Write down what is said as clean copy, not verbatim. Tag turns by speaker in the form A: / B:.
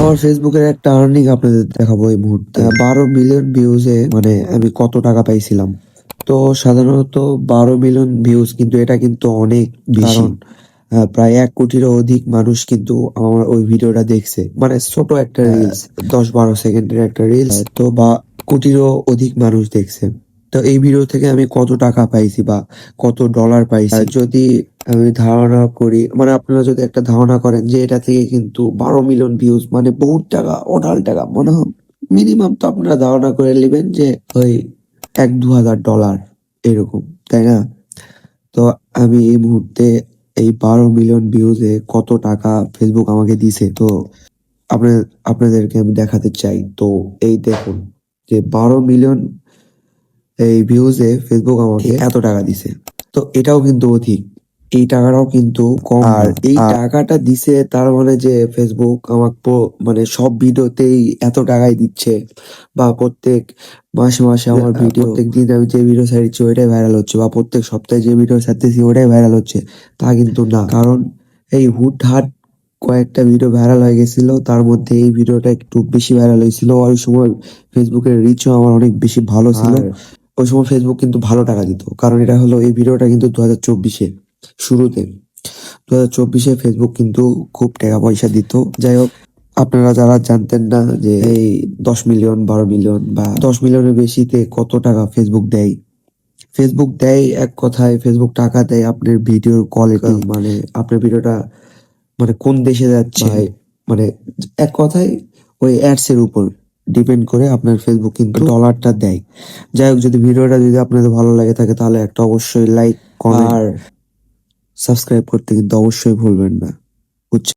A: আমার ফেসবুকের একটা আর্নিং আপনাদের দেখাবো এই মুহূর্তে। 12 মিলিয়ন ভিউজে মানে আমি কত টাকা পাইছিলাম। তো সাধারণত 12 মিলিয়ন ভিউজ কিন্তু এটা কিন্তু অনেক বেশি। কারণ প্রায় 1 কোটিরও অধিক মানুষ কিন্তু আমার ওই ভিডিওটা দেখছে। মানে ছোট একটা রিলস, 10-12 সেকেন্ডের একটা রিলস, তো বা কোটিরও অধিক মানুষ দেখছে। তো এই ভিডিও থেকে আমি কত টাকা পাইছি বা কত ডলার পাইছি যদি আমি ধারণা করি, মানে আপনারা যদি একটা ধারণা করেন যে এটা থেকে কিন্তু 12 মিলিয়ন ভিউজ মানে বহুত টাকা, অঢাল টাকা মনে হয়। মিনিমাম তো আপনারা ধারণা করে নেবেন যে ওই 1-2 হাজার ডলার এরকম, তাই না? তো আমি এই মুহূর্তে এই 12 মিলিয়ন ভিউজে কত টাকা ফেসবুক আমাকে দিছে, তো আপনাদের আপনাদেরকে আমি দেখাতে চাই। তো এই দেখুন যে 12 মিলিয়ন এই ভিউজে ফেসবুক আমাকে এত টাকা দিছে। তো এটাও কিন্তু অধিক, এই টাকাটাও কিন্তু কম না। আর এই টাকাটা দিছে তার মানে যে ফেসবুক আমাকে মানে সব ভিডিওতেই এত টাকাই দিচ্ছে, বা প্রত্যেক মাসে মাসে আমার ভিডিও, প্রত্যেক দিন আমি যে ভিডিও ছাড়ছি ওইটাই ভাইরাল হচ্ছে, বা প্রত্যেক সপ্তাহে যে ভিডিও ছাড়তেছি ওটাই ভাইরাল হচ্ছে, তা কিন্তু না। কারণ এই হুটহাট কয়েকটা ভিডিও ভাইরাল হয়ে গেছিল, তার মধ্যে এই ভিডিওটা একটু বেশি ভাইরাল হয়েছিল। ওই সময় ফেসবুকের রিচও আমার অনেক বেশি ভালো ছিল। ওই সময় ফেসবুক কিন্তু ভালো টাকা দিত, কারণ এটা হলো এই ভিডিওটা কিন্তু 2024-এ শুরুতে। 2024-এ ফেসবুক কিন্তু খুব টাকা পয়সা দিত। যাই হোক, আপনারা যারা জানতেন না যে এই 10 মিলিয়ন, 12 মিলিয়ন বা 10 মিলিয়নের বেশিতে কত টাকা ফেসবুক দেয়। ফেসবুক দেয় এক কথায়, ফেসবুক টাকা দেয় আপনার ভিডিওর কোয়ালিটি, মানে আপনার ভিডিওটা মানে কোন দেশে যাচ্ছে, মানে এক কথায় ওই অ্যাডস এর উপর ডিপেন্ড করে আপনার ফেসবুক কিন্তু ডলারটা দেয়। যাই হোক, যদি ভিডিওটা যদি আপনাদের ভালো লাগে থাকে তাহলে একটা অবশ্যই লাইক, কমেন্ট আর সাবস্ক্রাইব করতে কিন্তু অবশ্যই ভুলবেন না।